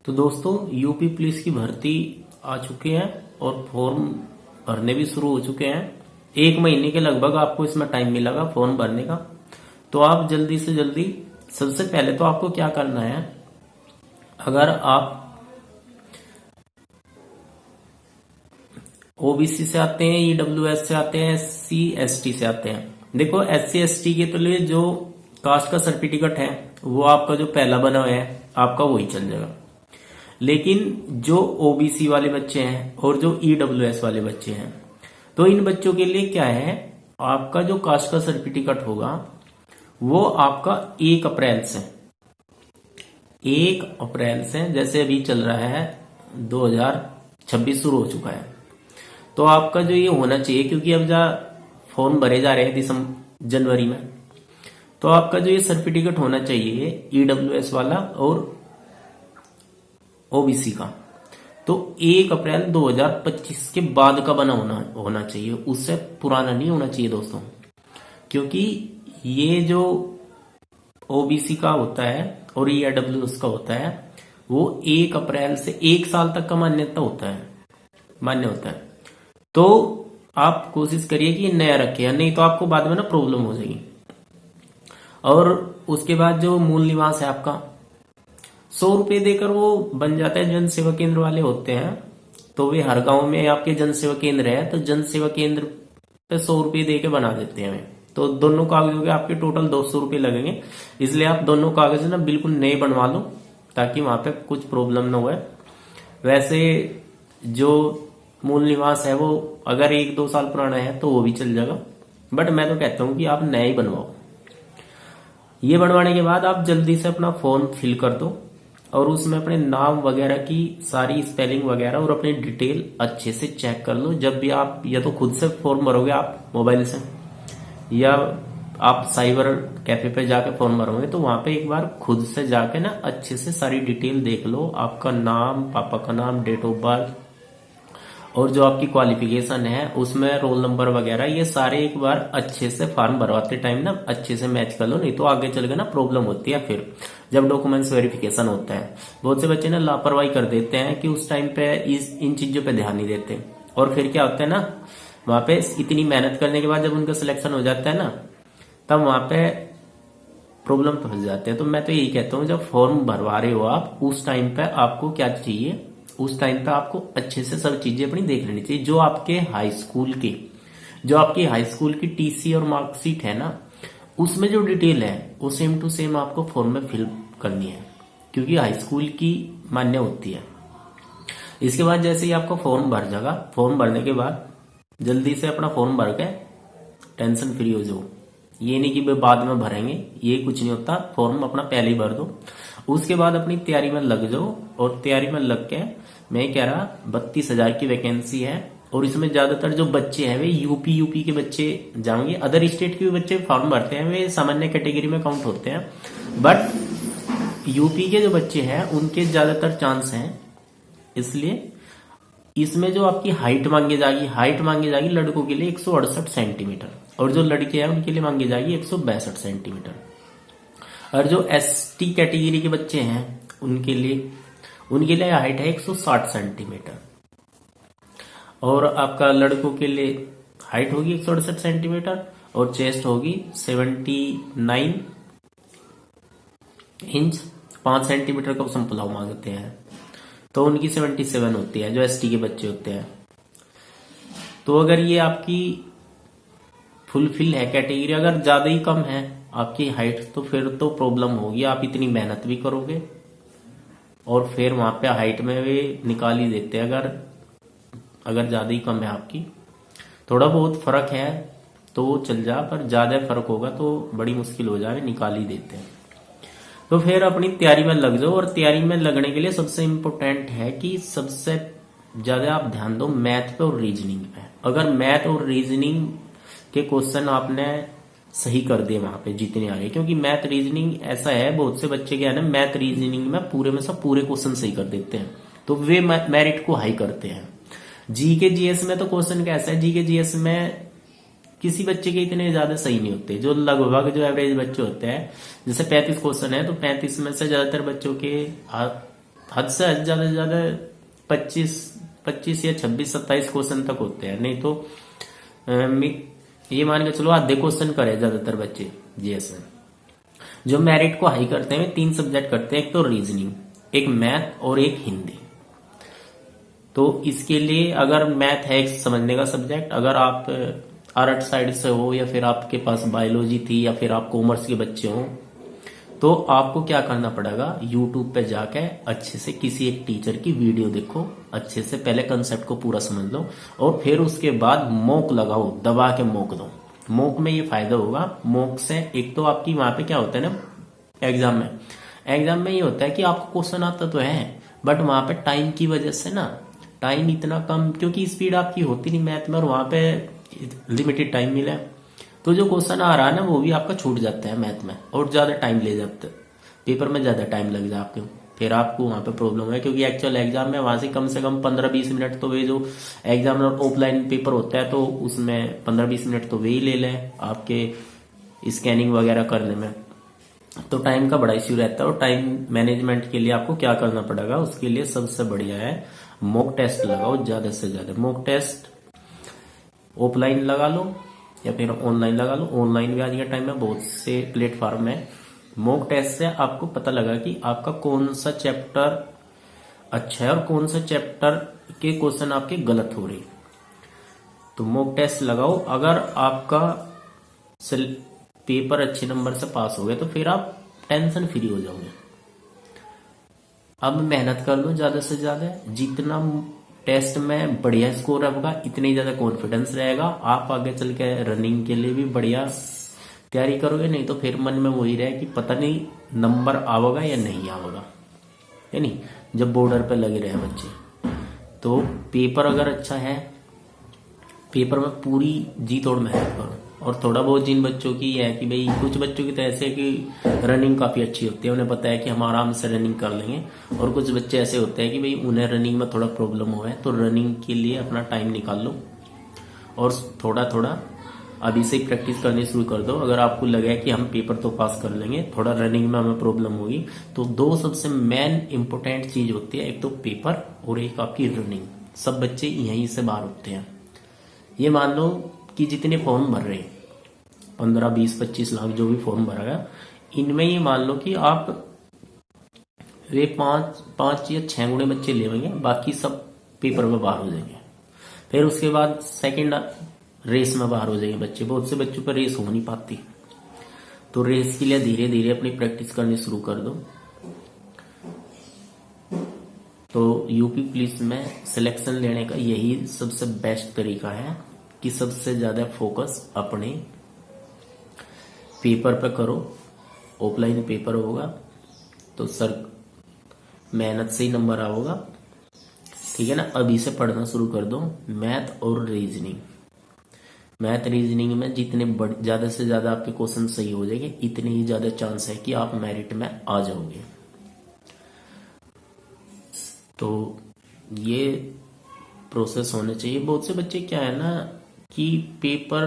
तो दोस्तों UP police की भर्ती आ चुकी है और फॉर्म भरने भी शुरू हो चुके हैं। 1 महीने के लगभग आपको इसमें टाइम मिलेगा फॉर्म भरने का। तो आप जल्दी से जल्दी, सबसे पहले तो आपको क्या करना है, अगर आप ओबीसी से आते हैं, ईडब्ल्यूएस से आते हैं, SC ST से आते हैं। देखो SC ST के तो लिए जो कास्ट का सर्टिफिकेट है वो आपका जो पहला बना हुआ है आपका वही चल जाएगा। लेकिन जो ओबीसी वाले बच्चे हैं और जो ईडब्ल्यूएस वाले बच्चे हैं, तो इन बच्चों के लिए क्या है, आपका जो कास्ट का सर्टिफिकेट होगा वो आपका 1 अप्रैल से 1 अप्रैल से, जैसे अभी चल रहा है 2026 शुरू हो चुका है, तो आपका जो ये होना चाहिए, क्योंकि अब फॉर्म भरे जा रहे हैं जनवरी में, तो आपका जो ये सर्टिफिकेट होना चाहिए ईडब्ल्यूएस वाला और ओबीसी का, तो 1 अप्रैल 2025 के बाद का बना होना चाहिए, उससे पुराना नहीं होना चाहिए दोस्तों। क्योंकि ये जो ओबीसी का होता है और ईडब्ल्यूएस का होता है वो 1 अप्रैल से 1 साल तक का मान्य होता है। तो आप कोशिश करिए कि नया रखिए, नहीं तो आपको बाद में ना प्रॉब्लम हो जाएगी। और उसके बाद जो मूल निवास है आपका 100 रुपये देकर वो बन जाता है। जन सेवा केंद्र वाले होते हैं तो वे हर गांव में आपके जन सेवा केंद्र है, तो जन सेवा केंद्र पे 100 रुपये दे के बना देते हैं। तो दोनों कागजों के आपके टोटल 200 रुपये लगेंगे, इसलिए आप दोनों कागज ना बिल्कुल नए बनवा लो ताकि वहां पे कुछ प्रॉब्लम ना हो। वैसे जो मूल निवास है वो अगर 1-2 साल पुराना है तो वो भी चल जाएगा, बट मैं तो कहता हूं कि आप नया ही बनवाओ। ये बनवाने के बाद आप जल्दी से अपना फॉर्म फिल कर दो और उसमें अपने नाम वगैरह की सारी स्पेलिंग वगैरह और अपनी डिटेल अच्छे से चेक कर लो। जब भी आप या तो खुद से फॉर्म भरोगे आप मोबाइल से, या आप साइबर कैफे पे जाके फॉर्म भरोगे, तो वहां पे एक बार खुद से जाके ना अच्छे से सारी डिटेल देख लो, आपका नाम, पापा का नाम, डेट ऑफ बर्थ और जो आपकी क्वालिफिकेशन है उसमें रोल नंबर वगैरह, ये सारे एक बार अच्छे से फॉर्म भरवाते टाइम ना अच्छे से मैच कर लो, नहीं तो आगे चल के ना प्रॉब्लम होती है फिर जब डॉक्यूमेंट्स वेरिफिकेशन होता है। बहुत से बच्चे ना लापरवाही कर देते हैं कि उस टाइम पे इन चीजों पे ध्यान नहीं देते, और फिर क्या होता है ना, वहां पे इतनी मेहनत करने के बाद जब उनका सिलेक्शन हो जाता है ना, तब वहां पे प्रॉब्लम तो फंस जाते हैं। तो मैं तो यही कहता हूँ, जब फॉर्म भरवा रहे हो आप उस टाइम पे आपको क्या चाहिए, उस टाइम पे आपको अच्छे से सब चीजें अपनी देख लेनी चाहिए। जो आपकी हाई स्कूल की टीसी और मार्कशीट है ना, उसमें जो डिटेल है वो सेम टू सेम आपको फॉर्म में फिल करनी है, क्योंकि हाई स्कूल की मान्य होती है। इसके बाद जैसे ही आपका फॉर्म भर जाएगा, फॉर्म भरने के बाद जल्दी से अपना फॉर्म भर के टेंशन फ्री हो जाओ। ये नहीं कि बाद में भरेंगे, ये कुछ नहीं होता, फॉर्म अपना पहले ही भर दो। उसके बाद अपनी तैयारी में लग जाओ, और तैयारी में लग के मैं कह रहा 32,000 की वैकेंसी है, और इसमें ज्यादातर जो बच्चे हैं वे यूपी के बच्चे जाएंगे। अदर स्टेट के भी बच्चे फॉर्म भरते हैं, वे सामान्य कैटेगरी में काउंट होते हैं, बट यूपी के जो बच्चे हैं उनके ज्यादातर चांस हैं। इसलिए इसमें जो आपकी हाइट मांगी जाएगी लड़कों के लिए 168 सेंटीमीटर, और जो लड़के हैं उनके लिए मांगी जाएगी 162 सेंटीमीटर, और जो ST कैटेगरी के बच्चे हैं उनके लिए हाइट है 160 सेंटीमीटर, और आपका लड़कों के लिए हाइट होगी 168 सेंटीमीटर और चेस्ट होगी 79 इंच। 5 सेंटीमीटर का संपुलाव मांगते हैं, तो उनकी 77 होती है जो ST के बच्चे होते हैं। तो अगर ये आपकी फुलफिल है कैटेगरी, अगर ज्यादा ही कम है आपकी हाइट, तो फिर तो प्रॉब्लम होगी। आप इतनी मेहनत भी करोगे और फिर वहां पे हाइट में वे निकाल ही देते हैं। अगर ज्यादा ही कम है आपकी, थोड़ा बहुत फर्क है तो चल जा, पर ज्यादा फर्क होगा तो बड़ी मुश्किल हो जाए, निकाल ही देते हैं। तो फिर अपनी तैयारी में लग जाओ, और तैयारी में लगने के लिए सबसे इम्पोर्टेंट है कि सबसे ज्यादा आप ध्यान दो मैथ पे और रीजनिंग पे। अगर मैथ और रीजनिंग के क्वेश्चन आपने सही कर दिए वहां पे जितने आ गए, क्योंकि मैथ रीजनिंग ऐसा है, बहुत से बच्चे क्या है ना, मैथ रीजनिंग में पूरे में सब पूरे क्वेश्चन सही कर देते हैं, तो वे मेरिट को हाई करते हैं। जीके जीएस में तो क्वेश्चन कैसा है, जीके जीएस में किसी बच्चे के इतने ज्यादा सही नहीं होते, जो लगभग जो एवरेज बच्चे होते हैं, जैसे 35 क्वेश्चन है तो 35 में से ज्यादातर बच्चों के हद से हद ज्यादा से ज्यादा 25 या 26-27 क्वेश्चन तक होते हैं, नहीं तो ये मान के चलो आधे क्वेश्चन करे ज्यादातर बच्चे जीएस में। जो मेरिट को हाई करते हैं 3 सब्जेक्ट करते हैं, एक तो रीजनिंग, एक मैथ और एक हिंदी। तो इसके लिए अगर मैथ है एक समझने का सब्जेक्ट, अगर आप आर्ट साइड से हो या फिर आपके पास बायोलॉजी थी या फिर आप कॉमर्स के बच्चे हो, तो आपको क्या करना पड़ेगा, यूट्यूब पे जाके अच्छे से किसी एक टीचर की वीडियो देखो, अच्छे से पहले कंसेप्ट को पूरा समझ लो और फिर उसके बाद मॉक लगाओ, दबा के मॉक दो। मॉक में ये फायदा होगा, मॉक से एक तो आपकी वहां पे क्या होता है ना, एग्जाम में ये होता है कि आपको क्वेश्चन आता तो है बट वहां पे टाइम की वजह से ना, टाइम इतना कम, क्योंकि स्पीड आपकी होती नहीं मैथ में और वहां पे लिमिटेड टाइम मिला है, तो जो क्वेश्चन आ रहा है ना वो भी आपका छूट जाता है मैथ में और ज्यादा टाइम ले जाता है, पेपर में ज्यादा टाइम लग जाए आपको, फिर आपको वहां पे प्रॉब्लम है। क्योंकि एक्चुअल एग्जाम में वहां से कम 15-20 मिनट तो वे जो एग्जाम और ऑफलाइन पेपर होता है तो उसमें 15-20 मिनट तो वे ही ले लें आपके स्कैनिंग वगैरह करने में, तो टाइम का बड़ा इश्यू रहता है। और टाइम मैनेजमेंट के लिए आपको क्या करना पड़ेगा, उसके लिए सबसे बढ़िया है मॉक टेस्ट लगाओ, ज्यादा से ज्यादा मॉक टेस्ट ऑफलाइन लगा लो या फिर ऑनलाइन लगा लो। ऑनलाइन भी आज के टाइम में बहुत से प्लेटफॉर्म है। मॉक टेस्ट से आपको पता लगा कि आपका कौन सा चैप्टर अच्छा है और कौन सा चैप्टर के क्वेश्चन आपके गलत हो रहे, तो मॉक टेस्ट लगाओ। अगर आपका पेपर अच्छे नंबर से पास हो गए तो फिर आप टेंशन फ्री हो जाओगे। अब मेहनत कर लो ज्यादा से ज्यादा, जितना टेस्ट में बढ़िया स्कोर होगा इतनी ज्यादा कॉन्फिडेंस रहेगा, आप आगे चल के रनिंग के लिए भी बढ़िया तैयारी करोगे। नहीं तो फिर मन में वही रहे कि पता नहीं नंबर आवेगा या नहीं आवेगा, यानी जब बॉर्डर पे लगे रहे बच्चे। तो पेपर अगर अच्छा है, पेपर में पूरी जी तोड़ मेहनत करो। और थोड़ा बहुत जिन बच्चों की है कि भाई कुछ बच्चों की तो ऐसे है कि रनिंग काफी अच्छी होती है, उन्हें पता है कि हम आराम से रनिंग कर लेंगे, और कुछ बच्चे ऐसे होते हैं कि भाई उन्हें रनिंग में थोड़ा प्रॉब्लम हो है, तो रनिंग के लिए अपना टाइम निकाल लो और थोड़ा थोड़ा अभी से ही प्रैक्टिस करनी शुरू कर दो। अगर आपको लगे कि हम पेपर तो पास कर लेंगे, थोड़ा रनिंग में हमें प्रॉब्लम होगी, तो 2 सबसे मेन इंपोर्टेंट चीज होती है, एक तो पेपर और एक आपकी रनिंग। सब बच्चे यहीं से बाहर उठते हैं। ये मान लो कि जितने फॉर्म भर रहे हैं 15, 20, 25 लाख जो भी फॉर्म भरा गया, इनमें ये मान लो कि आप वे 5 या 6 गुणे बच्चे लेंगे, बाकी सब पेपर में बाहर हो जाएंगे। फिर उसके बाद सेकंड रेस में बाहर हो जाएंगे बच्चे। बहुत से बच्चों पर रेस हो नहीं पाती, तो रेस के लिए धीरे धीरे अपनी प्रैक्टिस करनी शुरू कर दो। तो यूपी पुलिस में सिलेक्शन लेने का यही सबसे बेस्ट तरीका है कि सबसे ज्यादा फोकस अपने पेपर पे करो। ऑफलाइन पेपर होगा तो सर मेहनत से ही नंबर आओगा, ठीक है ना। अभी से पढ़ना शुरू कर दो मैथ और रीजनिंग। मैथ रीजनिंग में जितने ज्यादा से ज्यादा आपके क्वेश्चन सही हो जाएंगे, इतने ही ज्यादा चांस है कि आप मेरिट में आ जाओगे। तो ये प्रोसेस होने चाहिए। बहुत से बच्चे क्या है ना कि पेपर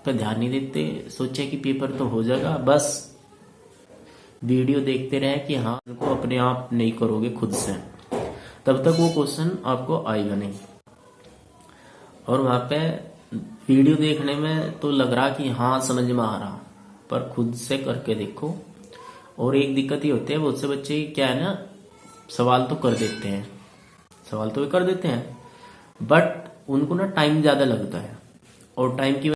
पे ध्यान नहीं देते, सोचे कि पेपर तो हो जाएगा, बस वीडियो देखते रहे कि हाँ उनको अपने आप नहीं करोगे खुद से, तब तक वो क्वेश्चन आपको आएगा नहीं। और वहां पे वीडियो देखने में तो लग रहा कि हाँ समझ में आ रहा, पर खुद से करके देखो। और एक दिक्कत ये होती है, बहुत से बच्चे क्या है ना, सवाल तो कर देते हैं, सवाल तो वे कर देते हैं, बट उनको ना टाइम ज्यादा लगता है, और टाइम की